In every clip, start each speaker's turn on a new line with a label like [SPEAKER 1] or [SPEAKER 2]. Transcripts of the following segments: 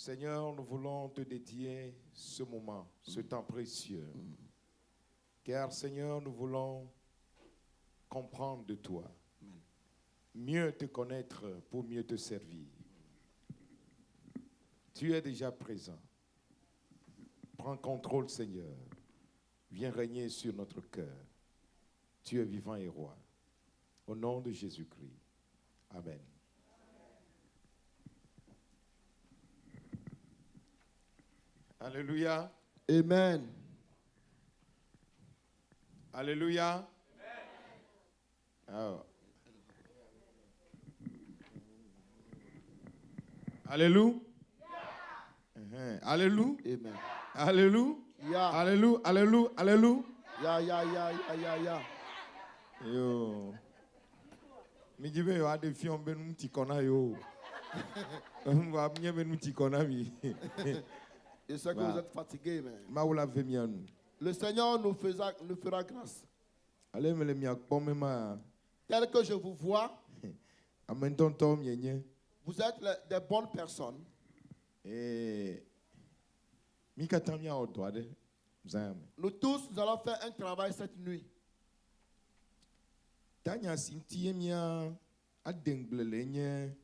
[SPEAKER 1] Seigneur, nous voulons te dédier ce moment, ce temps précieux. Car Seigneur, nous voulons comprendre de toi, mieux te connaître pour mieux te servir. Tu es déjà présent. Prends contrôle, Seigneur. Viens régner sur notre cœur. Tu es vivant et roi. Au nom de Jésus-Christ. Amen. Alléluia.
[SPEAKER 2] Amen.
[SPEAKER 1] Alléluia. Alors. Alléluia. Alléluia.
[SPEAKER 2] Amen.
[SPEAKER 1] Alléluia.
[SPEAKER 2] Yeah.
[SPEAKER 1] Alléluia. Alléluia. Alléluia.
[SPEAKER 2] Yeah.
[SPEAKER 1] Yo. Mi jibe yo ade fi on benu ti kona yo. Mwa mnye benu ti kona mi.
[SPEAKER 2] Je sais que vous êtes fatigués, mais
[SPEAKER 1] Ma wala ve mi anu.
[SPEAKER 2] le Seigneur nous fera grâce.
[SPEAKER 1] Ale me le mi akpo me ma.
[SPEAKER 2] Tel que je vous vois,
[SPEAKER 1] Amenton tom yenye.
[SPEAKER 2] vous êtes des bonnes personnes.
[SPEAKER 1] Mi katam ya odwade. Zame.
[SPEAKER 2] Nous tous, nous allons faire un travail cette nuit.
[SPEAKER 1] Tanya sinti mia adenglele nye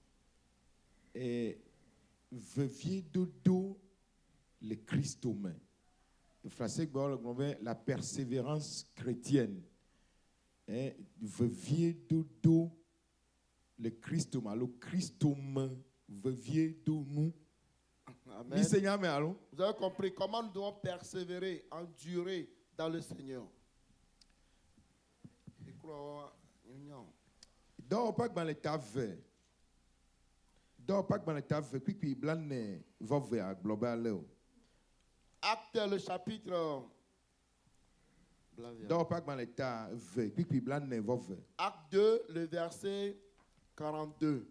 [SPEAKER 1] veuvier dodo le Christ humain. Le français la persévérance chrétienne. Veuvier dodo le Christ humain. Le Christ humain veuvier do nous.
[SPEAKER 2] Amen. Vous avez compris comment nous devons persévérer, endurer dans le Seigneur.
[SPEAKER 1] Dans pas dans l'état vert. Dans pas dans l'état vert. Puis blanc va vers global.
[SPEAKER 2] Acte le chapitre.
[SPEAKER 1] Dans pas dans l'état vert. Puis blanc va vers.
[SPEAKER 2] Acte 2, le verset 42.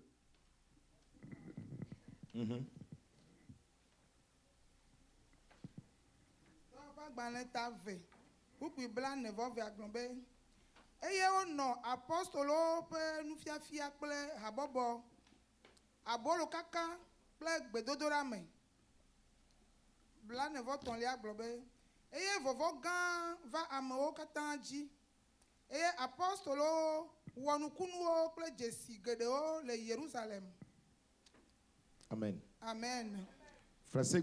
[SPEAKER 3] Eye ono apostolo pe nufiafia kple habobo abolo kaka kple gbedodora me bla nevo tonlia gblɔ be eye vovo gã va amewo katã dzi eye apostolo wɔ nukunuwo kple dzesi geɖewo le Yerusalem.
[SPEAKER 1] Amen.
[SPEAKER 3] Amen.
[SPEAKER 1] Français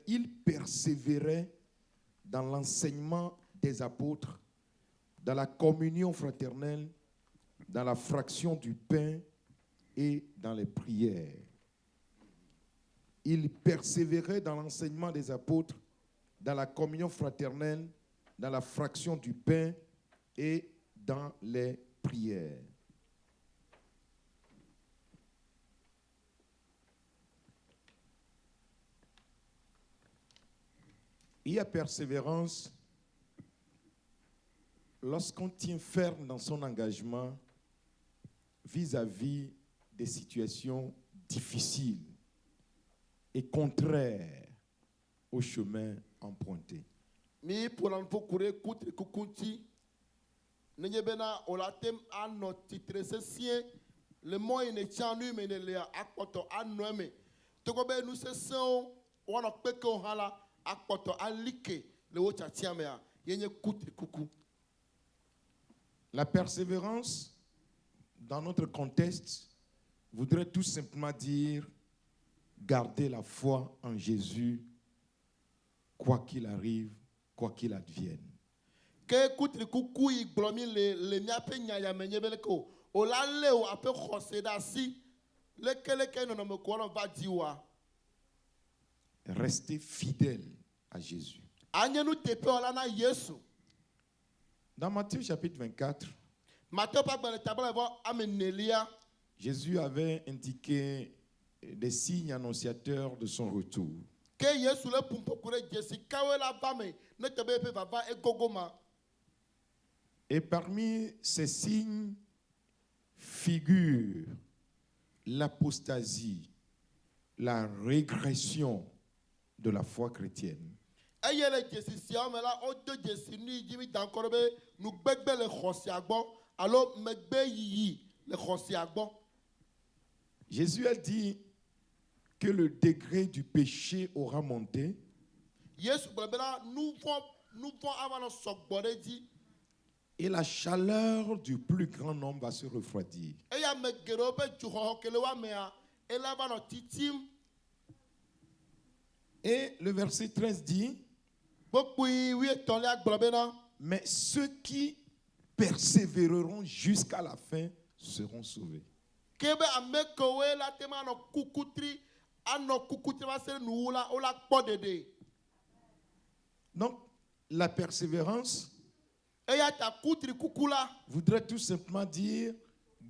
[SPEAKER 1] il persévérait dans l'enseignement des apôtres, dans la communion fraternelle, dans la fraction du pain et dans les prières. Il persévérait dans l'enseignement des apôtres, dans la communion fraternelle, dans la fraction du pain et dans les prières. Il y a persévérance lorsqu'on tient ferme dans son engagement vis-à-vis des situations difficiles et contraires au chemin emprunté.
[SPEAKER 2] Mi pour courir contre kukunti nenye bena olatem ano titrese sie le moy ne chanu me ne le akpoto anome to ko be nu sesão wana peke hala akpoto alike le wo chatia me yenye kuti kuku.
[SPEAKER 1] La persévérance, dans notre contexte, voudrait tout simplement dire garder la foi en Jésus, quoi qu'il arrive, quoi qu'il advienne.
[SPEAKER 2] Que kutri kuku i blomi le miape nyaya menyebele ko o la leo ape khose da si le keleke no me ko va diwa.
[SPEAKER 1] Rester fidèle à Jésus.
[SPEAKER 2] Anyenu tepe ola na Yesu.
[SPEAKER 1] Dans Matthieu chapitre 24, Jésus avait indiqué des signes annonciateurs de son retour. Et parmi ces signes figurent l'apostasie, la régression de la foi chrétienne. Jésus a dit que le degré du péché aura monté,
[SPEAKER 2] Yesu gblɔ bena nu vɔ̃ ava nɔ sɔgbɔ ɖe dzi.
[SPEAKER 1] et la chaleur du plus grand nombre va se refroidir.
[SPEAKER 2] Eye ame geɖewo ƒe dzoxɔxɔ ke le wo amea, ele va nɔ titim.
[SPEAKER 1] Et le verset 13 dit,
[SPEAKER 2] Gbɔkpui 13 gblɔ bena,
[SPEAKER 1] mais ceux qui persévéreront jusqu'à la fin seront sauvés.
[SPEAKER 2] ke be ame kewoe la te ma anɔ kukutri va se ɖe nuwu la, wola kpɔ ɖeɖe.
[SPEAKER 1] Donc, la persévérance
[SPEAKER 2] Eya ta kutri kuku la,
[SPEAKER 1] voudrait tout simplement dire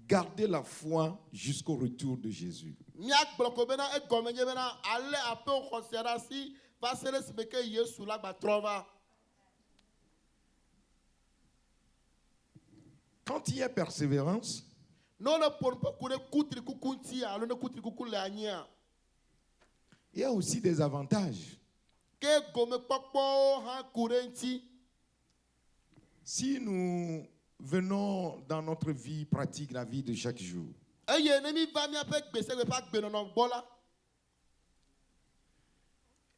[SPEAKER 1] garder la foi jusqu'au retour de Jésus.
[SPEAKER 2] míagblɔ ko bena egɔme nye bena ale aƒe xɔse ɖe asi va se ɖe esime ke Yesu la gba trɔ va.
[SPEAKER 1] Quand il y a persévérance,
[SPEAKER 2] Ne wole ƒo nu ƒe ku ɖe kutri kuku ŋuti alo ne kutri kuku le anyia,
[SPEAKER 1] il y a aussi des avantages.
[SPEAKER 2] ke gomekpɔkpɔwo hã ku ɖe ŋuti.
[SPEAKER 1] Si nous venons dans notre vie pratique, la vie de chaque jour,
[SPEAKER 2] Eye ne mi va míaƒe gbesegbe ƒe agbenɔnɔ gbɔ la,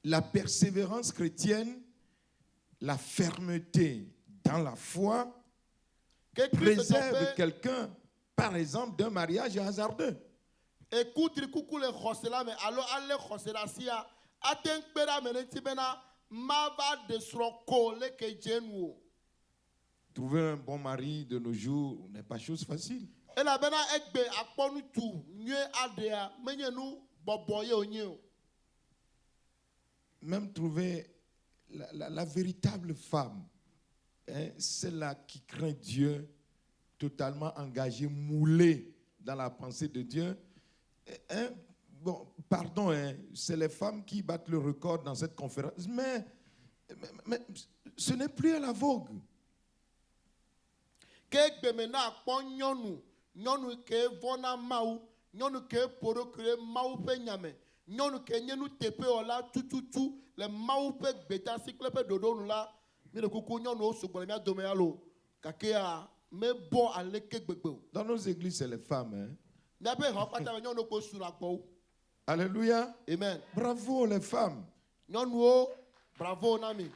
[SPEAKER 1] la persévérance chrétienne, la fermeté dans la foi,
[SPEAKER 2] ke Kristo
[SPEAKER 1] préserve
[SPEAKER 2] ƒe
[SPEAKER 1] quelqu'un, par exemple, d'un mariage hasardeux.
[SPEAKER 2] ekutri kuku le xɔse la me alo ale xɔse ɖe asia, ate ŋu kpe ɖe ame ɖe ŋuti bena mava ɖe srɔ̃ ko leke dze nu o.
[SPEAKER 1] Trouver un bon mari de nos jours n'est pas chose facile.
[SPEAKER 2] Elabena egbe akpɔ ŋutsu nyuie aɖea menye nu bɔbɔ ye wonye o.
[SPEAKER 1] Même trouver la véritable femme, hein, celle-là qui craint Dieu, totalement engagée, moulée dans la pensée de Dieu. Hein, bon, pardon, hein, c'est les femmes qui battent le record dans cette conférence, mais ce n'est plus à la vogue.
[SPEAKER 2] Ke egbe me na akpɔ nyɔnu ke vɔna Mawu, nyɔnu ke ƒo ɖokui ɖe Mawu ƒe nyame, nyɔnu ke nye nuteƒewɔla tututu le Mawu ƒe gbedasi kple ƒe ɖoɖo nu la, mi ɖe kuku nyɔnuwo sugbɔ le mía dome alo, gakea mebɔ aleke gbegbe o.
[SPEAKER 1] Dans nos églises, c'est les femmes. Hein?
[SPEAKER 2] Míaƒe xɔ kpata me nyɔnuwo kpo su ɖe agbɔwo.
[SPEAKER 1] Alléluia.
[SPEAKER 2] Amen.
[SPEAKER 1] Bravo les femmes.
[SPEAKER 2] Nyɔnuwo, bravo na mi.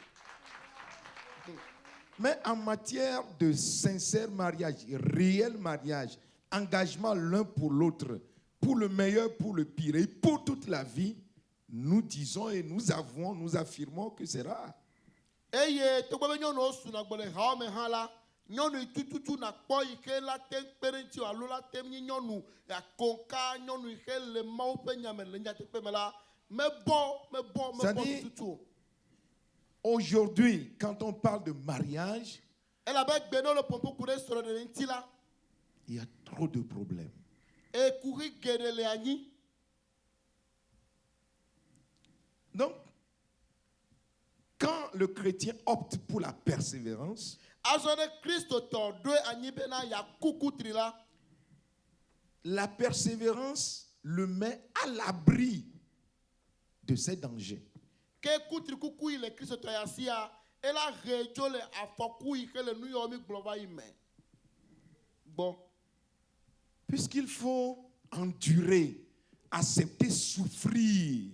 [SPEAKER 1] Mais en matière de sincère mariage, réel mariage, engagement l'un pour l'autre, pour le meilleur, pour le pire, et pour toute la vie, nous disons et nous avouons, nous affirmons que c'est rare.
[SPEAKER 2] Eye togbɔ be nyɔnuwo su na gbɔ le xawo me hã la, nyɔnu tututu nakpɔ yi ke la te kpe ɖe ŋuti o alo la te nye nyɔnu akonka, nyɔnu yi ke le Mawu ƒe nyame le nyateƒe me la, mebɔ
[SPEAKER 1] C'est-à-dire,
[SPEAKER 2] tututu o.
[SPEAKER 1] aujourd'hui, quand on parle de mariage,
[SPEAKER 2] Elabe gbe ne wole ƒoƒo ku ɖe srɔ̃ɖeɖe ŋuti la,
[SPEAKER 1] il y a trop de problèmes.
[SPEAKER 2] ekuxi geɖe le anyi.
[SPEAKER 1] Donc, quand le chrétien opte pour la persévérance,
[SPEAKER 2] Azɔ ɖe Kristo tɔ ɖoe anyi bena yaku kutri la,
[SPEAKER 1] la persévérance le met à l'abri de ces dangers.
[SPEAKER 2] ke kutri kuku yi le Kristo tɔ ya sia, ela he tso le afɔku yi ke le nu yɔ mi gblɔ va yi me. Gbɔ.
[SPEAKER 1] Puisqu'il faut endurer, accepter, souffrir,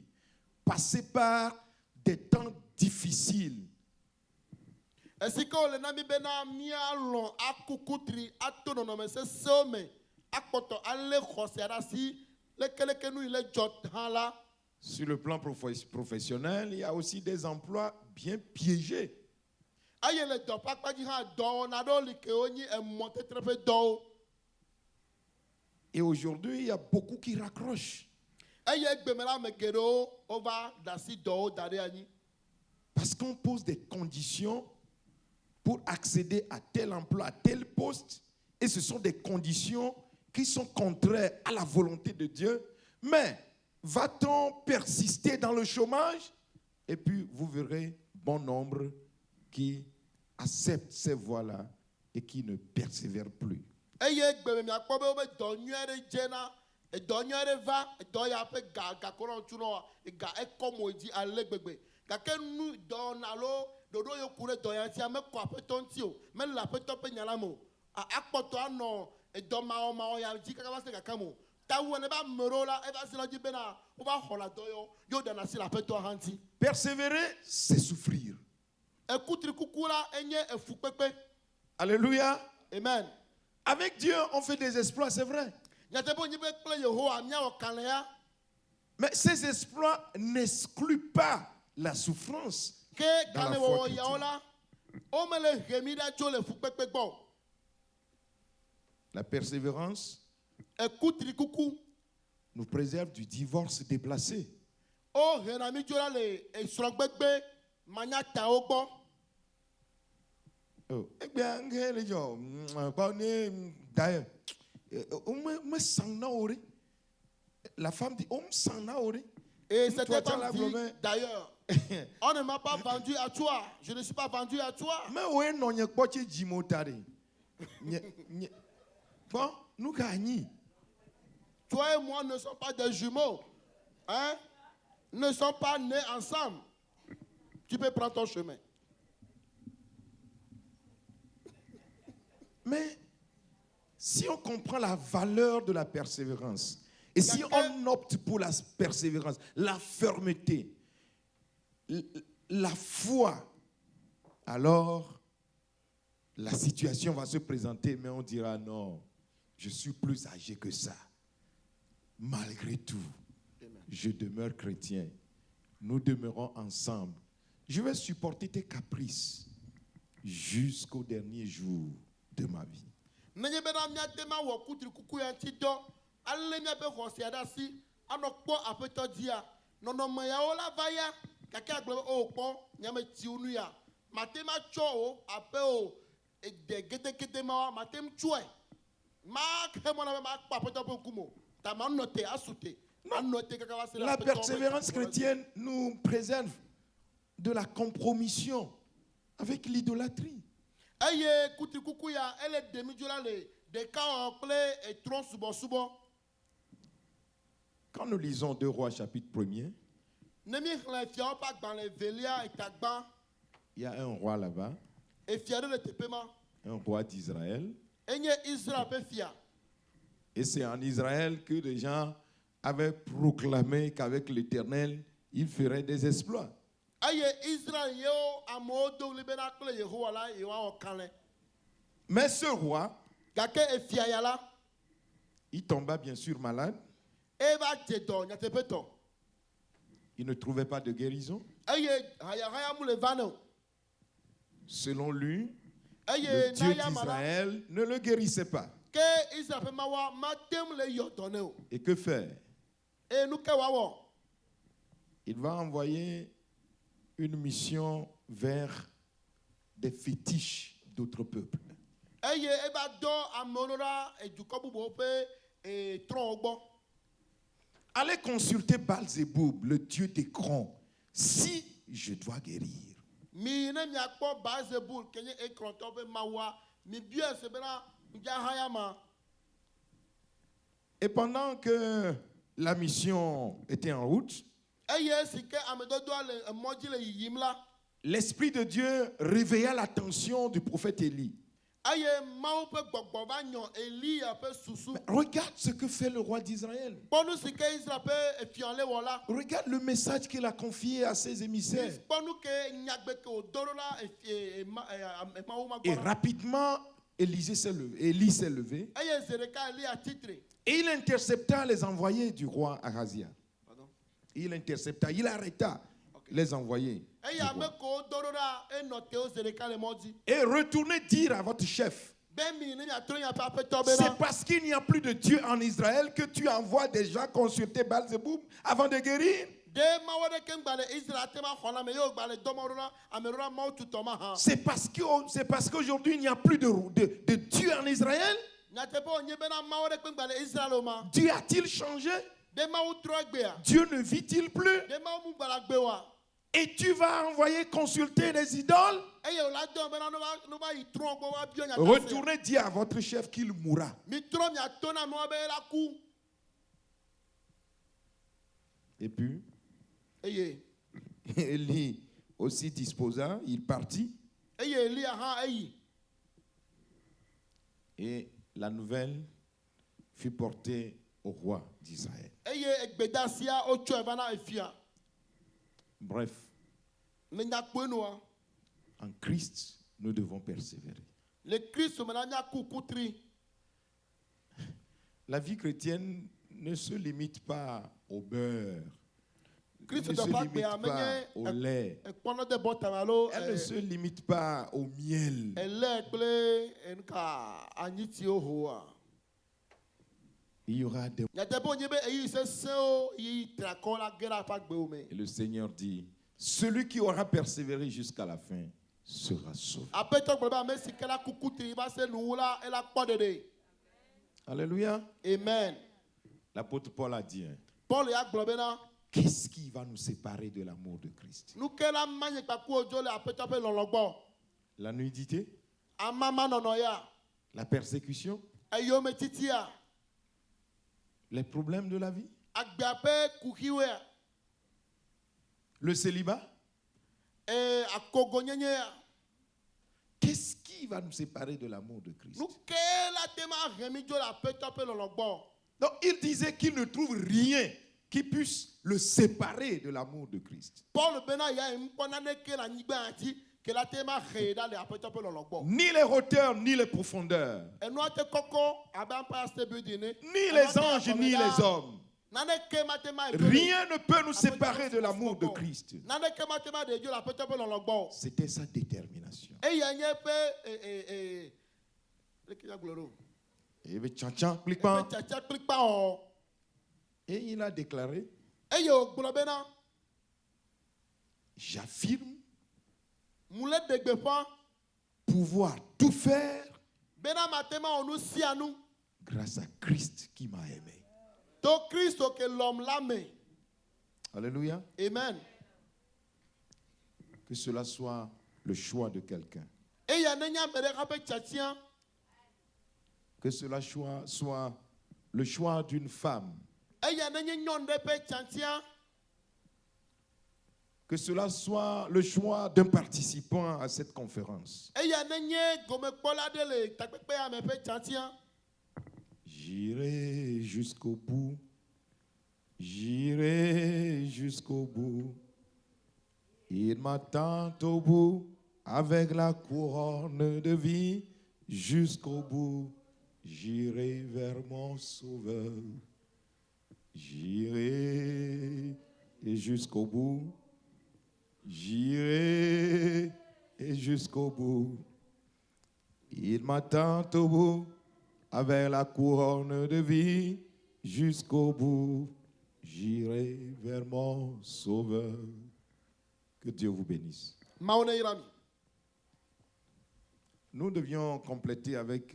[SPEAKER 1] passer par des temps difficiles.
[SPEAKER 2] Esi ke wole na mi bena míalɔ̃ aku kutri ato nɔnɔme sesẽwo me, akpɔtɔ alé xɔse ɖe asi lekeleke nu yi le dzɔ hã la.
[SPEAKER 1] Sur le plan professionnel, il y a aussi des emplois bien piégés.
[SPEAKER 2] Eye le dɔ ƒe akpadzi hã dɔwɔna ɖewo li ke wonye emɔtetre ƒe dɔwo.
[SPEAKER 1] Et aujourd'hui, il y a beaucoup qui raccrochent.
[SPEAKER 2] Eye egbe me la ame geɖewo wova ɖe asi dɔwo da ɖe anyi.
[SPEAKER 1] Parce qu'on pose des conditions pour accéder à tel emploi, à tel poste. Et ce sont des conditions qui sont contraires à la volonté de Dieu. Mais va-t-on persister dans le chômage? Et puis vous verrez bon nombre qui acceptent ces voies-là et qui ne persévèrent plus.
[SPEAKER 2] Eye egbe me miakpɔ be wobe dɔ nyui aɖe dzena, edɔ nyui aɖe va, edɔ ya ƒe gakɔ na ŋutu nɔa, ega ekɔ mo dzi ale gbegbe. Gake nu dɔwɔna alo ɖoɖo yewo ku ɖe dɔ ya ŋutia mekɔ aƒetɔ ŋuti o, mele aƒetɔ ƒe nya la me o. Akpɔtɔ anɔ edɔ mawɔmawɔ ya dzi kaka va se gaka mo.
[SPEAKER 1] Persévérer, c'est souffrir. Alléluia.
[SPEAKER 2] Amen.
[SPEAKER 1] Avec Dieu, on fait des exploits, c'est vrai. Mais ces exploits n'excluent pas la souffrance dans la foi chrétienne. La persévérance nous préserve du divorce déplacé. Oh. La femme dit,
[SPEAKER 2] Et cette femme dit, d'ailleurs, on ne m'a pas vendu à toi. Je ne suis pas vendu à toi. Toi et moi ne sommes pas des jumeaux. Hein? Ne sommes pas nés ensemble. Tu peux prendre ton chemin.
[SPEAKER 1] Mais si on comprend la valeur de la persévérance, et si on opte pour la persévérance, la fermeté, la foi, alors la situation va se présenter, mais on dira non, je suis plus âgé que ça. Malgré tout, je demeure chrétien. Nous demeurons ensemble. Je vais supporter tes caprices jusqu'au dernier jour de ma vie. La persévérance chrétienne nous préserve de la compromission avec l'idolâtrie. Quand nous lisons 2 Rois chapitre 1er, il y a un roi là-bas, un roi d'Israël. Et c'est en Israël que les gens avaient proclamé qu'avec l'Éternel, il ferait des exploits. Mais ce roi, il tomba bien sûr malade. Il ne trouvait pas de guérison. Selon lui, le Dieu d'Israël ne le guérissait pas. Et que faire? Il va envoyer une mission vers des fétiches d'autres peuples. Allez consulter Baal-Zéboub, le dieu d'Écron, si je dois guérir. Et pendant que la mission était en route, l'Esprit de Dieu réveilla l'attention du prophète Élie. Regarde ce que fait le roi d'Israël. Regarde le message qu'il a confié à ses émissaires. Et rapidement, Élie s'est levé. Et il intercepta les envoyés du roi Ahazia. Il intercepta, il arrêta les envoyés. Et retournez dire à votre chef, c'est parce qu'il n'y a plus de Dieu en Israël que tu envoies des gens consulter Baal-Zéboub avant de guérir. C'est parce qu'aujourd'hui il n'y a plus de Dieu en Israël. Dieu a-t-il changé? Dieu ne vit-il plus? Et tu vas envoyer consulter les idoles? Retournez dire à votre chef qu'il mourra. Et puis, Élie aussi disposa, il partit. Et la nouvelle fut portée au roi d'Israël.
[SPEAKER 2] eye egbedasia otsɔe va na efia
[SPEAKER 1] Bref,
[SPEAKER 2] le nyakpɔenua
[SPEAKER 1] en Christ, nous devons persévérer.
[SPEAKER 2] le kristu mena nyaku kutri
[SPEAKER 1] La vie chrétienne ne se limite pas au beurre, ne
[SPEAKER 2] kristu
[SPEAKER 1] se
[SPEAKER 2] dɔ ƒe
[SPEAKER 1] limite
[SPEAKER 2] agbea
[SPEAKER 1] pas au
[SPEAKER 2] menye
[SPEAKER 1] lait,
[SPEAKER 2] ekpɔnɔ de bɔtame alo
[SPEAKER 1] elle ne se limite pas au miel.
[SPEAKER 2] elɛ kple enuka anyitiwo hoa
[SPEAKER 1] Il y aura des...
[SPEAKER 2] nyateƒe wonye be eyi sesẽwo yi trakɔ la ge ɖe ƒe agbewo me
[SPEAKER 1] Et le Seigneur dit, celui qui aura persévéré jusqu'à la fin sera sauvé.
[SPEAKER 2] aƒetɔ gblɔ be ame si ke la ku kutri va se nuwu la ela kpɔ ɖeɖe
[SPEAKER 1] Alléluia.
[SPEAKER 2] amen
[SPEAKER 1] L'apôtre Paul a dit, hein,
[SPEAKER 2] paul ya gblɔ bena
[SPEAKER 1] qu'est-ce qui va nous séparer de l'amour de Christ?
[SPEAKER 2] nu ke la manye kpakuwo dzo le aƒetɔ ƒe lɔlɔ gbɔ
[SPEAKER 1] La nudité,
[SPEAKER 2] amamanɔnɔ ya
[SPEAKER 1] la persécution,
[SPEAKER 2] eyome titia
[SPEAKER 1] les problèmes de la vie,
[SPEAKER 2] agbea ƒe kuxiwoe
[SPEAKER 1] le célibat.
[SPEAKER 2] akogonyenye ya
[SPEAKER 1] Qu'est-ce qui va nous séparer de l'amour de Christ?
[SPEAKER 2] nu ke la te ma he mi dzo le aƒetɔ ƒe lɔlɔ gbɔ
[SPEAKER 1] Donc il disait qu'il ne trouve rien qui puisse le séparer de l'amour de Christ.
[SPEAKER 2] paul bena ya yi ŋkpɔ naneke le anyigba ŋuti ke la te ma he ɖa le aƒetɔ ƒe lɔlɔ gbɔ
[SPEAKER 1] Ni les hauteurs, ni les profondeurs,
[SPEAKER 2] enua te kɔkɔ abe Empire State Building ne
[SPEAKER 1] ni les anges, ni les hommes.
[SPEAKER 2] naneke ma te ma edzo le-
[SPEAKER 1] Rien ne peut nous séparer de l'amour de Christ.
[SPEAKER 2] naneke ma te ma ɖe dzo le aƒetɔ ƒe lɔlɔ gbɔ
[SPEAKER 1] C'était sa détermination.
[SPEAKER 2] eya nye ƒe leke ya gblɔ ɖo
[SPEAKER 1] Et le tchan-tchan,
[SPEAKER 2] eƒe
[SPEAKER 1] pliquant.
[SPEAKER 2] tsatsa kpli kpawɔ
[SPEAKER 1] Et il a déclaré,
[SPEAKER 2] eye wògblɔ bena
[SPEAKER 1] j'affirme
[SPEAKER 2] mu le ɖe gbeƒã
[SPEAKER 1] pouvoir tout faire
[SPEAKER 2] bena mate ma wɔ nu sia nu
[SPEAKER 1] grâce à Christ qui m'a aimé.
[SPEAKER 2] to kristo ke lɔm la me
[SPEAKER 1] Alléluia.
[SPEAKER 2] amen
[SPEAKER 1] Que cela soit le choix de quelqu'un.
[SPEAKER 2] eya nenye ame ɖe hã ƒe tsatia
[SPEAKER 1] Que cela soit le choix d'une femme.
[SPEAKER 2] eya nenye nyɔnu ɖe ƒe tsatia
[SPEAKER 1] Que cela soit le choix d'un participant à cette conférence.
[SPEAKER 2] eya nenye gomekpɔla ɖe le takpekpea me ƒe tsatia
[SPEAKER 1] J'irai jusqu'au bout. J'irai jusqu'au bout. Il m'attend au bout avec la couronne de vie. Jusqu'au bout, j'irai vers mon sauveur. J'irai et jusqu'au bout. J'irai et jusqu'au bout. Il m'attend au bout avec la couronne de vie. Jusqu'au bout, j'irai vers mon sauveur. Que Dieu vous bénisse.
[SPEAKER 2] mawo ne yra mi
[SPEAKER 1] Nous devions compléter avec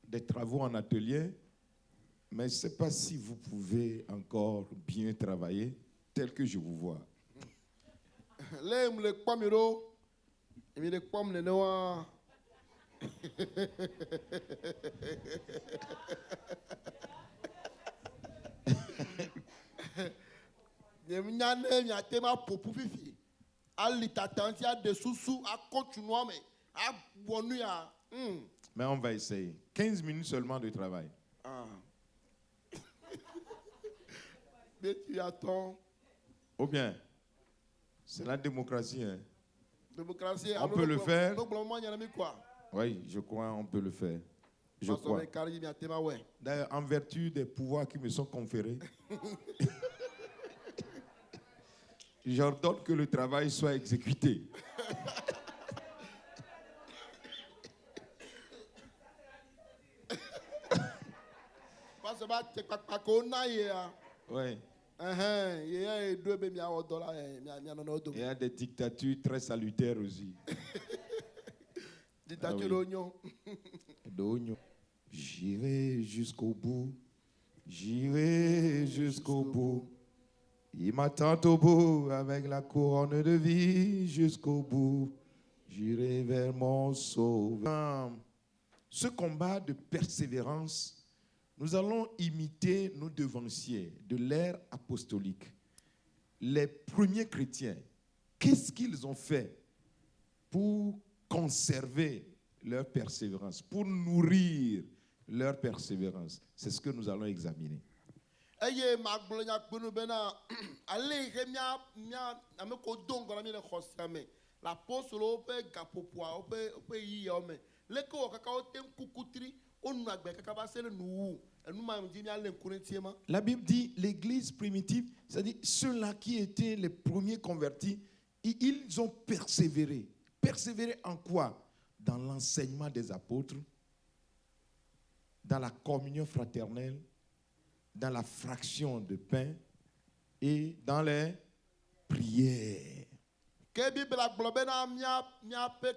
[SPEAKER 1] des travaux en atelier, mais je ne sais pas si vous pouvez encore bien travailler tel que je vous vois.
[SPEAKER 2] le mu le kpɔm yi ɖo mi le kpɔm nene wa nye nya ne miate ma ƒoƒu fifi ali tata ŋuti aɖe susu akɔ tsunua me awɔ nu ya
[SPEAKER 1] Mais on va essayer. 15 minutes seulement de travail.
[SPEAKER 2] be tu atɔ
[SPEAKER 1] Ou bien, c'est la démocratie. Hein?
[SPEAKER 2] démocratie
[SPEAKER 1] On peut le faire.
[SPEAKER 2] gblɔ mɔ nyana mi koa
[SPEAKER 1] Oui, je crois on peut le faire. Je
[SPEAKER 2] masɔ
[SPEAKER 1] crois.
[SPEAKER 2] be kari miate ma wɔe
[SPEAKER 1] D'ailleurs, en vertu des pouvoirs qui me sont conférés, j'ordonne que le travail soit exécuté.
[SPEAKER 2] parce que ba te kpakpa ko na yea
[SPEAKER 1] Oui.
[SPEAKER 2] ye ya ye do be miawɔ dɔ la mianɔnɔ wo
[SPEAKER 1] Il y
[SPEAKER 2] dome
[SPEAKER 1] a des dictatures très salutaires aussi.
[SPEAKER 2] ditature
[SPEAKER 1] Ah oui.
[SPEAKER 2] ɖewo nyo
[SPEAKER 1] D'oignon. J'irai jusqu'au bout. J'irai jusqu'au bout. Il m'attend au bout avec la couronne de vie jusqu'au bout. J'irai vers mon sauveur. Ce combat de persévérance, nous allons imiter nos devanciers de l'ère apostolique. Les premiers chrétiens, qu'est-ce qu'ils ont fait pour conserver leur persévérance, pour nourrir leur persévérance? C'est ce que nous allons examiner.
[SPEAKER 2] eye magblɔ nyakpɔnu bena ale yi ke mía ame ko do ŋgɔ na mi le xɔsia me le apostolowo ƒe gaƒoƒoa woƒe yiyawo me leke wɔ kaka wote ŋu kukutri wonu agbe kaka va se ɖe nuwu enuma dzi míalé ŋku ɖe tie ma.
[SPEAKER 1] La Bible dit l'église primitive, c'est-à-dire ceux-là qui étaient les premiers convertis, ils ont persévéré. Persévéré en quoi? Dans l'enseignement des apôtres, dans la communion fraternelle, dans la fraction de pain et dans les prières.
[SPEAKER 2] Ke Bibla gblɔ bena míaƒe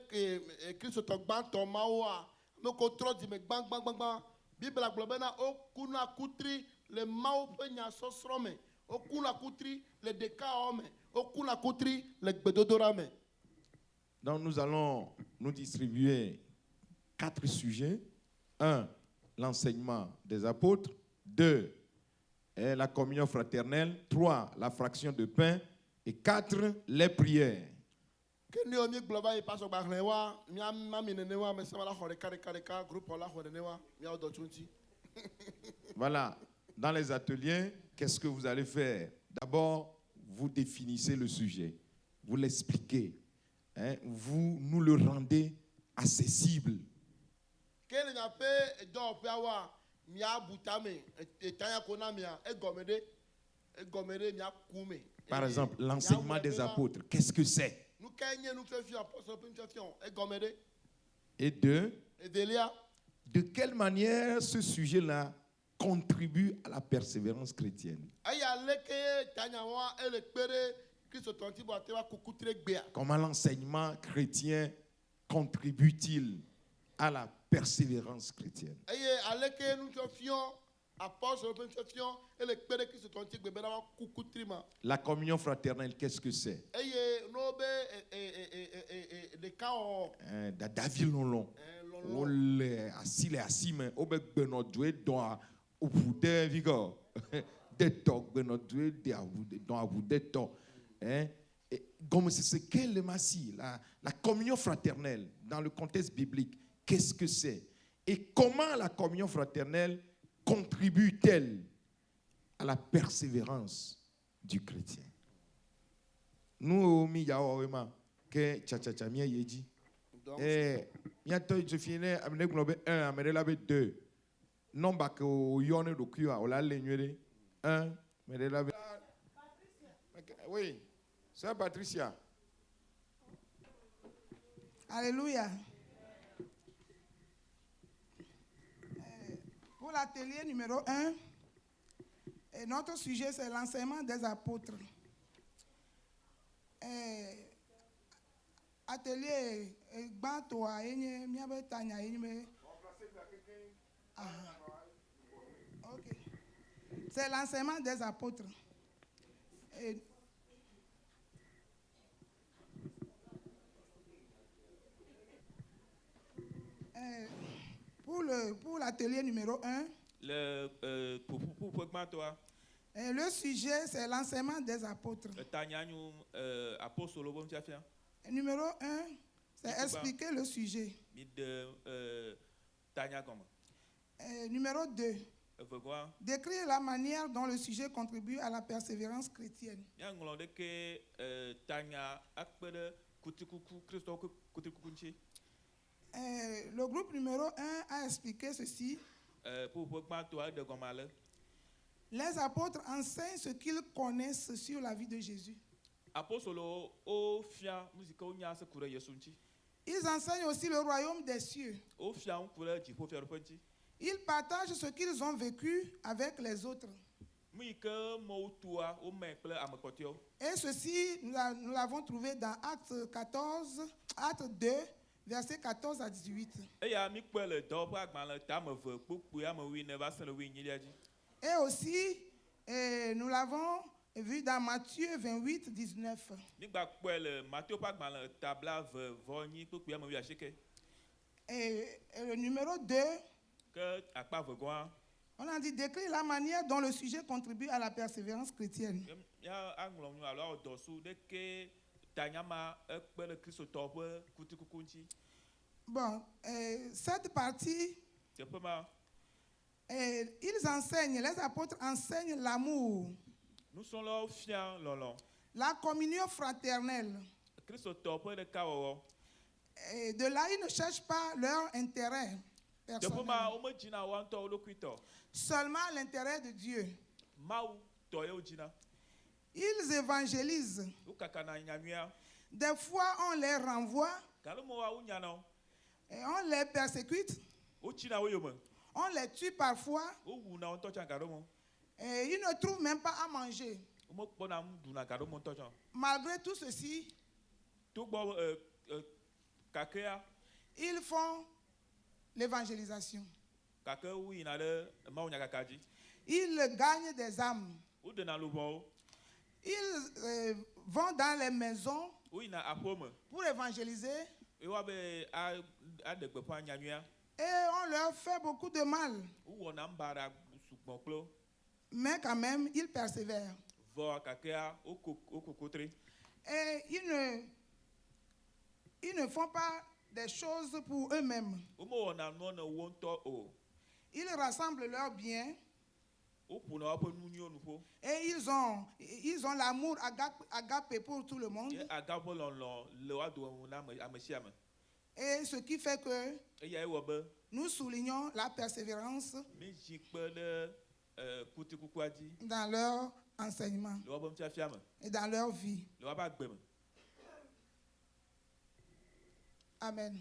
[SPEAKER 2] kristotɔ gbãtɔ mawoa ame ko trɔ dzime gbãgbãgbãgbã Bibla gblɔ bena wokuna kutri le Mawu ƒe nyasɔsrɔ̃ me, wokuna kutri le ɖekawɔ me, wokuna kutri le gbedodoɖa me.
[SPEAKER 1] Donc nous allons nous distribuer 4 sujets. 1, l'enseignement des apôtres. 2, la communion fraternelle. 3, la fraction de pain. Et 4, les prières.
[SPEAKER 2] Ke ne mi gblɔ va yi pasɔ gbaxlẽ wa mi nene wa me sama la xɔ ɖeka groupe la xɔ nene wa miawo dɔ tso ŋuti.
[SPEAKER 1] Voilà. Dans les ateliers, qu'est-ce que vous allez faire? D'abord, vous définissez le sujet. Vous l'expliquez. Hein, vous nous le rendez accessible.
[SPEAKER 2] Ke le miaƒe dɔwɔƒea wa mia buta me etanya ko na mia egɔme ɖe mia ku me.
[SPEAKER 1] Par exemple, l'enseignement des apôtres, qu'est-ce que c'est?
[SPEAKER 2] Nu ka nye nufiafia apɔsɔ ƒe nufiafia egɔme ɖe.
[SPEAKER 1] Et 2,
[SPEAKER 2] Edelia,
[SPEAKER 1] de quelle manière ce sujet-là contribue à la persévérance chrétienne?
[SPEAKER 2] eya leke tanya wa ele kpe ɖe kristotɔ ŋuti bo ate wa kukutre gbea.
[SPEAKER 1] Comment l'enseignement chrétien contribue-t-il à la persévérance chrétienne?
[SPEAKER 2] Eye aleke nufiafia apɔsɔ ƒe nufiafia ele kpe ɖe kristotɔ ŋuti gbe bena wa kukutri ma.
[SPEAKER 1] La communion fraternelle, qu'est-ce que c'est?
[SPEAKER 2] Eye no be ɖekawɔwɔ.
[SPEAKER 1] David Lolon.
[SPEAKER 2] Lɔlɔ.
[SPEAKER 1] Ole assis les assis mais obe gbeno doe dans avude vigo de to gbeno doe de avude dans avude to hein comme c'est ce qu'est le massi la communion fraternelle dans le contexte biblique, qu'est-ce que c'est et comment la communion fraternelle contribue-t-elle à la persévérance du chrétien? Nous mi yawo ma que cha mi yeji je finis avec 1, avec 2. Non, parce que yon est le on l'a ligné 1, mais oui, c'est Patricia.
[SPEAKER 3] Alléluia. Pour l'atelier numéro 1, notre sujet c'est l'enseignement des apôtres. Atelier gbanto a yenye miabe tanya yenye ok. C'est l'enseignement des apôtres. Pour l'atelier numéro 1, le sujet c'est l'enseignement des apôtres. Numéro 1, c'est expliquer le sujet. Numéro 2, décrire la manière dont le sujet contribue à la persévérance chrétienne. Le groupe numéro 1 a expliqué ceci. Les apôtres enseignent ce qu'ils connaissent sur la vie de Jésus. Ils enseignent aussi le royaume des cieux. Ils partagent ce qu'ils ont vécu avec les autres. Et ceci, nous l'avons trouvé dans Acte 14, Acte 2, versets 14 à 18. Et aussi, nous l'avons vu dans Matthieu 28, 19. Et le numéro 2, on a dit décrire la manière dont le sujet contribue à la persévérance chrétienne. Bon, cette partie Ils enseignent, les apôtres enseignent l'amour,
[SPEAKER 4] Nous sommes là au fiant lolo.
[SPEAKER 3] la communion fraternelle.
[SPEAKER 4] Christ au top de kawo.
[SPEAKER 3] Et de là, ils ne cherchent pas leur intérêt
[SPEAKER 4] Depuis ma
[SPEAKER 3] personnel,
[SPEAKER 4] o me jina wanto o lokuito.
[SPEAKER 3] seulement l'intérêt de Dieu.
[SPEAKER 4] Mau to yo jina.
[SPEAKER 3] Ils évangélisent.
[SPEAKER 4] U kakana nyamia.
[SPEAKER 3] Des fois, on les renvoie
[SPEAKER 4] Kalomo wa unyano.
[SPEAKER 3] et on les persécute.
[SPEAKER 4] U china wo yome.
[SPEAKER 3] On les tue parfois
[SPEAKER 4] U wuna on tocha karomo.
[SPEAKER 3] et ils ne trouvent même pas à manger.
[SPEAKER 4] U mo pona mduna karomo tocha.
[SPEAKER 3] Malgré tout ceci,
[SPEAKER 4] Tu bo kakea.
[SPEAKER 3] ils font l'évangélisation.
[SPEAKER 4] Kake u ina le ma unya kakaji.
[SPEAKER 3] Ils gagnent des âmes.
[SPEAKER 4] U de na lubo.
[SPEAKER 3] Ils vont dans les maisons
[SPEAKER 4] U ina apome.
[SPEAKER 3] pour évangéliser
[SPEAKER 4] E wa be a de gbe pa nyamia.
[SPEAKER 3] et on leur fait beaucoup de mal.
[SPEAKER 4] U wona mbara sukpon klo.
[SPEAKER 3] Mais quand même, ils persévèrent.
[SPEAKER 4] Vo kakea o kokotre.
[SPEAKER 3] Et ils ne font pas des choses pour eux-mêmes.
[SPEAKER 4] U mo wona no na wonto o.
[SPEAKER 3] Ils rassemblent leurs biens
[SPEAKER 4] U puna wa pe nunyo nupo.
[SPEAKER 3] et ils ont l'amour agapé pour tout le monde.
[SPEAKER 4] E agabo lon le wa do na amesiame.
[SPEAKER 3] Et ce qui fait que
[SPEAKER 4] E ya e wo be
[SPEAKER 3] nous soulignons la persévérance
[SPEAKER 4] mi jikpe le kutikukwaji.
[SPEAKER 3] dans leur enseignement
[SPEAKER 4] Le wa be mtia fiame.
[SPEAKER 3] et dans leur vie.
[SPEAKER 4] Le wa ba gbeme.
[SPEAKER 3] Amen.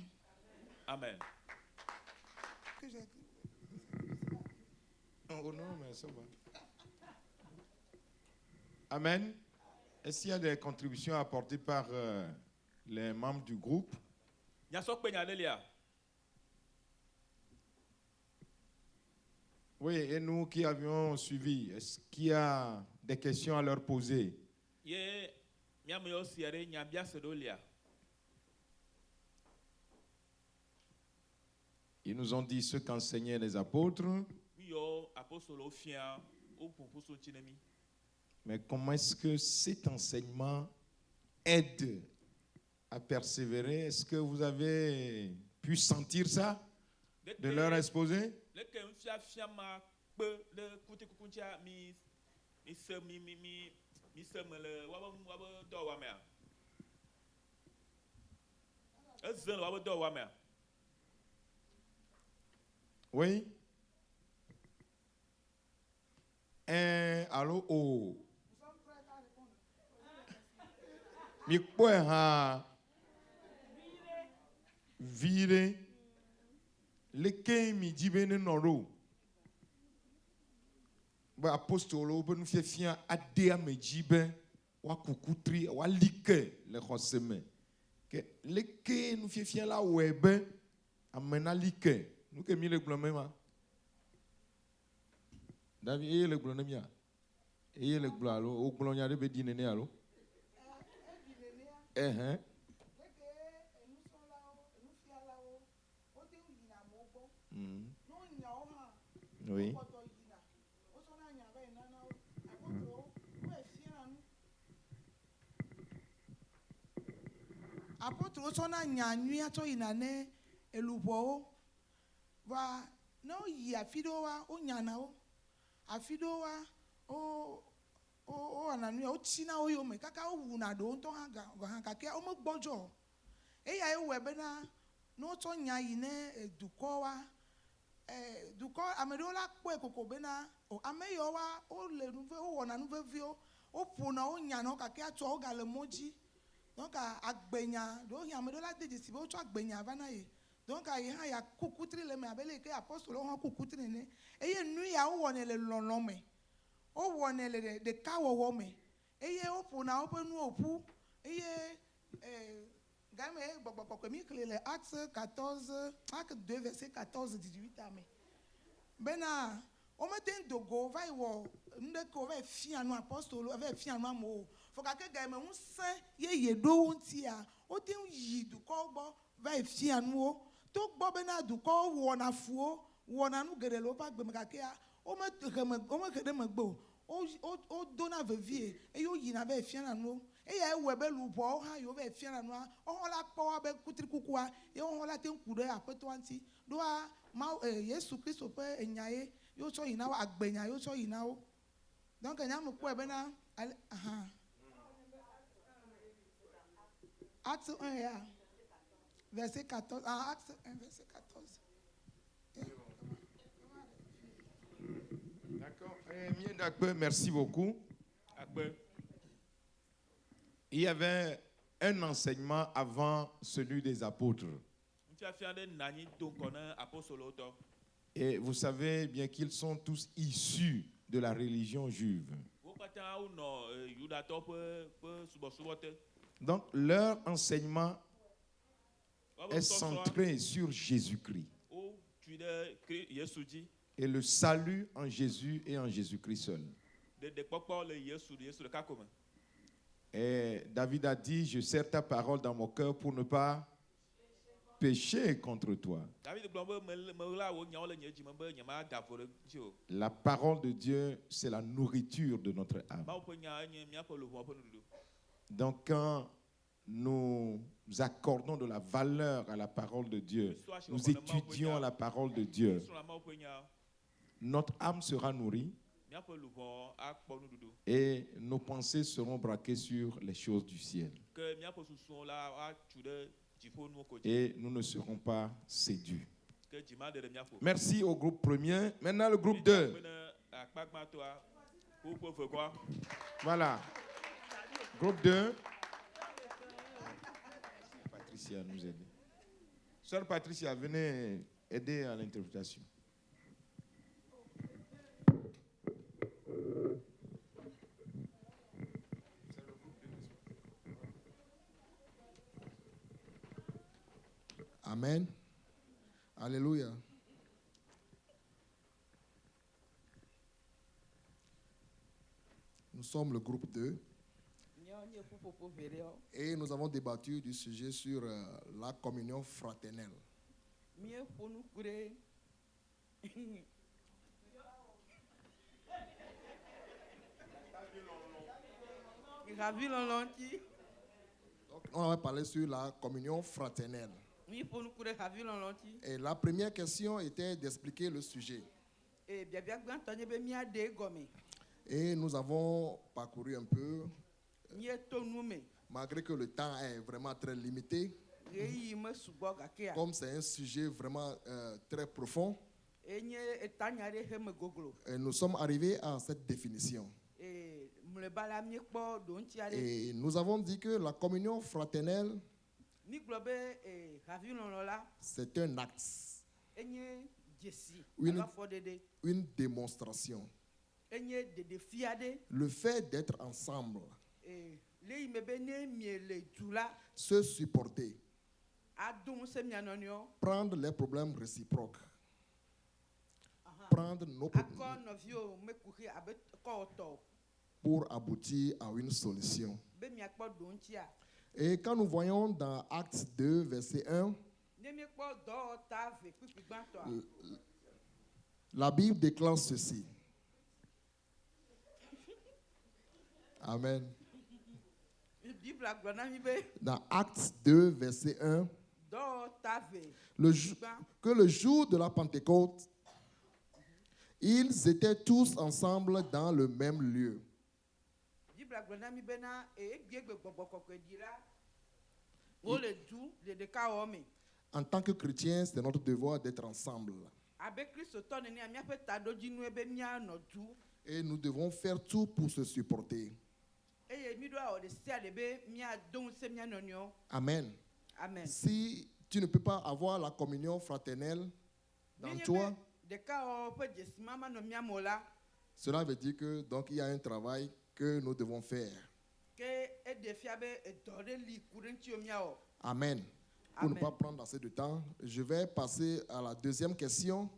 [SPEAKER 4] Amen.
[SPEAKER 3] Que j'ai-
[SPEAKER 1] Oh non, mais ça va. Amen. Est-ce qu'il y a des contributions apportées par les membres du groupe?
[SPEAKER 4] Nya so pe nya lelia.
[SPEAKER 1] Oui, et nous qui avions suivi, est-ce qu'il y a des questions à leur poser?
[SPEAKER 4] Ye mia me yo siere nya bia se do lia.
[SPEAKER 1] Ils nous ont dit ce qu'enseignaient les apôtres,
[SPEAKER 4] Mi yo apostolo fian o pumpu so chinemi.
[SPEAKER 1] mais comment est-ce que cet enseignement aide à persévérer? Est-ce que vous avez pu sentir ça de leur exposé?
[SPEAKER 4] Le ke mfia fiama pe le kutikukuncha mi se me le wa ba do wa me a. Ezen wa ba do wa me a.
[SPEAKER 1] Oui? Allô? Oh. Mi kpɔe hã viire leke mi dzi be ne nɔ ɖo be apostolowo be nufiafia ade ame dzi be woaku kutri woali ke le xɔse me ke leke nufiafia la wɔe be ame nali ke nu ke mi le gblɔm me ma David eye le gblɔ ne mia eye le gblɔ alo wo gblɔ nya ɖe be di nene alo Oui.
[SPEAKER 3] Apôtre osona nyanyui atsɔ yina ne eluʋɔwo va ne woyi afi ɖewo wa wonyana wo afi ɖewo wa wɔna nu ya wotsina wo yome kaka wowuna ɖewo ŋutɔ hã gake womegbɔdzɔ o. Eya ye wɔe bena ne wotsɔ nya yi ne dukɔ wa dukɔ ame ɖewo la kpɔe koko bena ame yawo wa wole nu wowɔna nu veviwo woƒona wonyana wo gake atsɔ wo gale mɔ dzi. Donc agbenya ɖewo ame ɖewo la de dzesi be wotsɔ agbenya va na ye. Donc yi hã ya kukutri le me abe le ke apostolo hã kukutri nene eye nu ya wowɔnɛ le lɔlɔ me wowɔnɛ le ɖeka wɔwɔ me eye woƒona woƒe nuwo ƒu eye game gbɔgbɔkpɔkpɔ mi kli le Acte 14 Acte 2 verset 14-18 me bena womete dogo va yi wɔ nuɖeke wo va yi fia nu apostolo va yi fia nu amewo fɔ gake game ŋusẽ yeye ɖo ŋutia wote ŋu yi dukɔwo gbɔ va yi fia nuwo to gbɔ bena dukɔwo wɔna fuwo wɔna nu geɖe le woƒe agbeme gakea womehe ɖe megbe o wodona vevie eye woyina va yi fiana nuwo eya ewɔe be luʋɔwo hã yiwo va yi fiana nua wohã la kpɔ wa be kutrikukua ye wohã la te ŋu ku ɖe aƒetɔa ŋuti ɖoa Yesu Kristo ƒe enya ye yo tsɔ yina wo agbenya yo tsɔ yina wo donc nyamu kpɔe bena ale Acte 1 ya verset 14 Acte 1 verset 14.
[SPEAKER 1] D'accord. Bien d'accord, merci beaucoup.
[SPEAKER 4] Akpe.
[SPEAKER 1] Il y avait un enseignement avant celui des apôtres.
[SPEAKER 4] Ŋutsu afia ɖe nanyi to ŋkɔ ne apostolowo tɔ.
[SPEAKER 1] Et vous savez bien qu'ils sont tous issus de la religion juive.
[SPEAKER 4] Wo katã wonɔ Yudatɔwo ƒe subɔsubɔ te.
[SPEAKER 1] Donc leur enseignement
[SPEAKER 4] Woabe
[SPEAKER 1] est
[SPEAKER 4] nusɔsrɔ̃
[SPEAKER 1] centré sur Jésus-Christ.
[SPEAKER 4] wotui ɖe Yesu dzi.
[SPEAKER 1] Et le salut en Jésus et en Jésus-Christ seul.
[SPEAKER 4] Ɖeɖekpɔkpɔ le Yesu ɖeka ko me.
[SPEAKER 1] Et David a dit, je serre ta parole dans mon cœur pour ne pas pécher contre toi.
[SPEAKER 4] David gblɔ be meɣla wò nyawo le nye dzi me be nyemada vo ɖe ŋuti o.
[SPEAKER 1] La parole de Dieu, c'est la nourriture de notre âme.
[SPEAKER 4] Mawu ƒe nya enye míaƒe luʋɔ ƒe nuɖuɖu.
[SPEAKER 1] Donc quand nous accordons de la valeur à la parole de Dieu, nous étudions la parole de Dieu,
[SPEAKER 4] Srɔ̃ Mawu ƒe nya,
[SPEAKER 1] notre âme sera nourrie
[SPEAKER 4] míaƒe luʋɔ akpɔ nuɖuɖu.
[SPEAKER 1] et nos pensées seront braquées sur les choses du ciel.
[SPEAKER 4] Ke míaƒe susuwo la atu ɖe dziƒonuwo ko dzi.
[SPEAKER 1] Et nous ne serons pas séduits.
[SPEAKER 4] Ke dzi maɖe ɖe míaƒo.
[SPEAKER 1] Merci au groupe premier. Maintenant le groupe 2.
[SPEAKER 4] Míedze be ne akpa gbãtɔa, woƒe vegɔa.
[SPEAKER 1] Voilà. Groupe 2. Patricia nous aide. Sœur Patricia, venez aider à l'interprétation.
[SPEAKER 2] Amen. Alléluia. Nous sommes le groupe 2 et nous avons débattu du sujet sur la communion fraternelle. Donc, on va parler sur la communion fraternelle. Et la première question était d'expliquer le sujet. Et nous avons parcouru un peu, malgré que le temps est vraiment très limité, comme c'est un sujet vraiment très profond, et nous sommes arrivés à cette définition. Et nous avons dit que la communion fraternelle, c'est un acte, une démonstration. Le fait d'être ensemble, se supporter, prendre les problèmes réciproques, prendre nos problèmes pour aboutir à une solution. Et quand nous voyons dans Actes 2, verset 1, la Bible déclare ceci. Amen. Dans Actes 2, verset 1, que le jour de la Pentecôte, ils étaient tous ensemble dans le même lieu. En tant que chrétiens, c'est notre devoir d'être ensemble. Et nous devons faire tout pour se supporter. Amen.
[SPEAKER 3] Amen.
[SPEAKER 2] Si tu ne peux pas avoir la communion fraternelle dans toi, cela veut dire que donc il y a un travail que nous devons faire. Amen. Pour ne pas prendre assez de temps, je vais passer à la deuxième question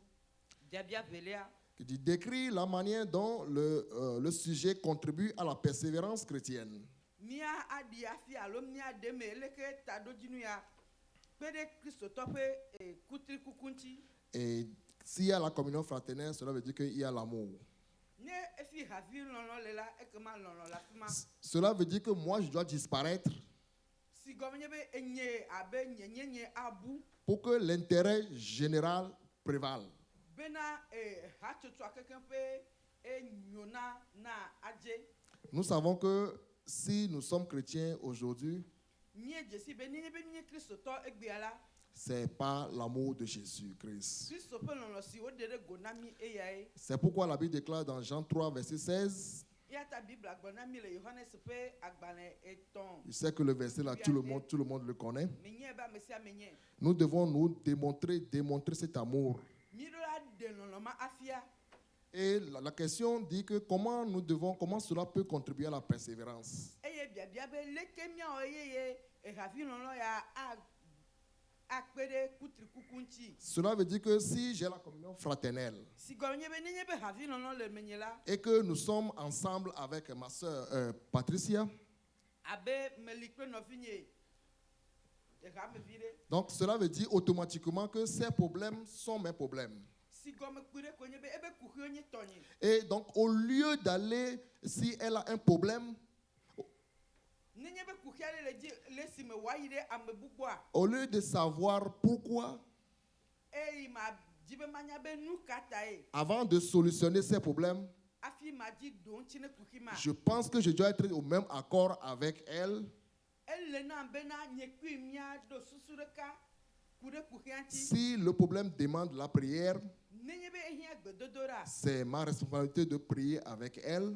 [SPEAKER 2] qui dit décrit la manière dont le sujet contribue à la persévérance chrétienne. Et s'il y a la communion fraternelle, cela veut dire qu'il y a l'amour. Cela veut dire que moi, je dois disparaître pour que l'intérêt général prévale. Nous savons que si nous sommes chrétiens aujourd'hui, c'est pas l'amour de Jésus-Christ. C'est pourquoi la Bible déclare dans Jean 3, verset 16, il sait que le verset là, tout le monde le connaît. Nous devons nous démontrer cet amour. Et la question dit que comment cela peut contribuer à la persévérance. Cela veut dire que si j'ai la communion fraternelle et que nous sommes ensemble avec ma soeur Patricia, donc cela veut dire automatiquement que ces problèmes sont mes problèmes. Et donc au lieu d'aller, si elle a un problème, au lieu de savoir pourquoi, avant de solutionner ces problèmes, je pense que je dois être au même accord avec elle. Si le problème demande la prière, c'est ma responsabilité de prier avec elle.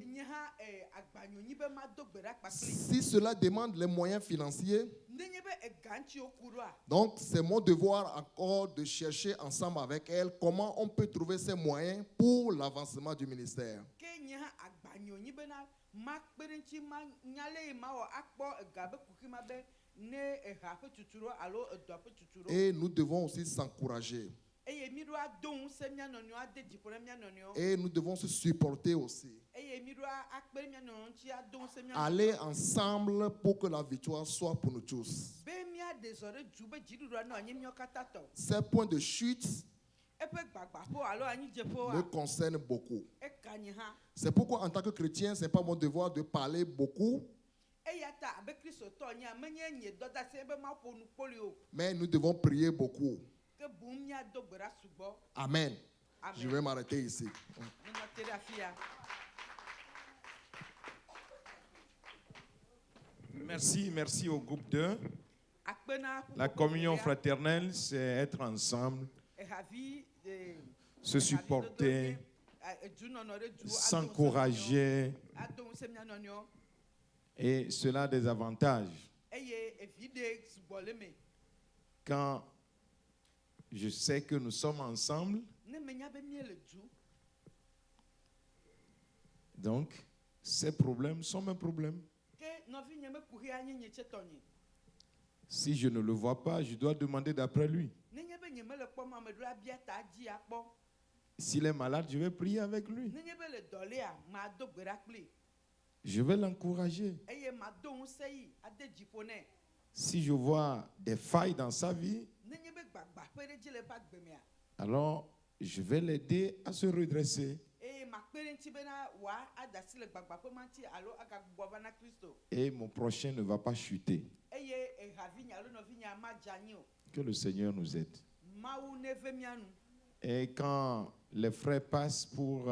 [SPEAKER 2] Si cela demande les moyens financiers, donc c'est mon devoir encore de chercher ensemble avec elle comment on peut trouver ces moyens pour l'avancement du ministère. Et nous devons aussi s'encourager. Et nous devons se supporter aussi. Aller ensemble pour que la victoire soit pour nous tous. Ces points de chute me concernent beaucoup. C'est pourquoi en tant que chrétien, ce n'est pas mon devoir de parler beaucoup. Mais nous devons prier beaucoup. Amen. Je vais m'arrêter ici.
[SPEAKER 1] Merci au groupe 2. La communion fraternelle, c'est être ensemble, se supporter, s'encourager. Et cela a des avantages. Quand je sais que nous sommes ensemble, donc ces problèmes sont mes problèmes. Si je ne le vois pas, je dois demander d'après lui. S'il est malade, je vais prier avec lui. Je vais l'encourager. Si je vois des failles dans sa vie, alors je vais l'aider à se redresser. Et mon prochain ne va pas chuter. Que le Seigneur nous aide. Et quand les frères passent pour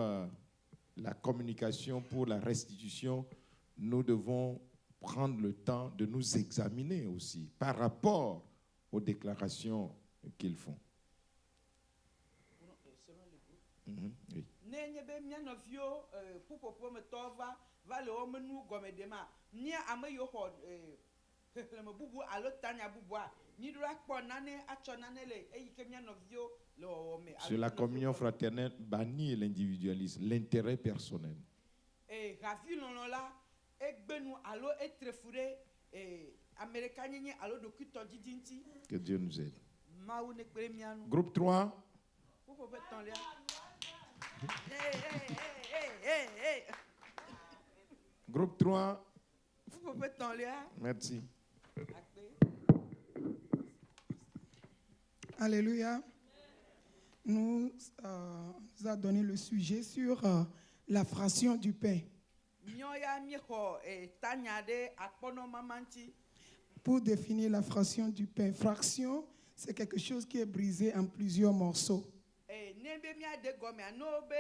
[SPEAKER 1] la communication, pour la restitution, nous devons prendre le temps de nous examiner aussi par rapport aux déclarations qu'ils font. Oui. Sur la communion fraternelle, bannir l'individualisme, l'intérêt personnel. Que Dieu nous aide. Groupe 3. Groupe 3. Merci.
[SPEAKER 5] Alléluia. Nous a donné le sujet sur la fraction du pain. Pour définir la fraction du pain, fraction, c'est quelque chose qui est brisé en plusieurs morceaux.
[SPEAKER 3] Nebe mia de gome anobe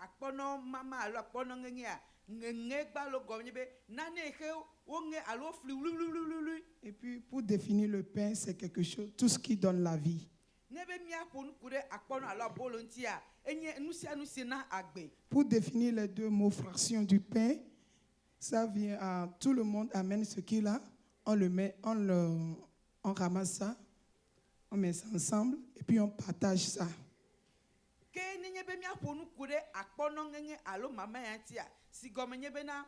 [SPEAKER 3] akpono mama alo akpono ngenia ngenge balo gome be nane he wonge alo fli lulululu.
[SPEAKER 5] Et puis, pour définir le pain, c'est quelque chose, tout ce qui donne la vie.
[SPEAKER 3] Nebe mia pon kure akpono alo bolontia enye nusia nusina agbe.
[SPEAKER 5] Pour définir les deux mots fraction du pain, ça vient à tout le monde amène ce qu'il a, on le met, on ramasse ça, on met ça ensemble et puis on partage ça.
[SPEAKER 3] Ke nyebe mia pon kure akpono ngenge alo mama yantia si gome nyebe na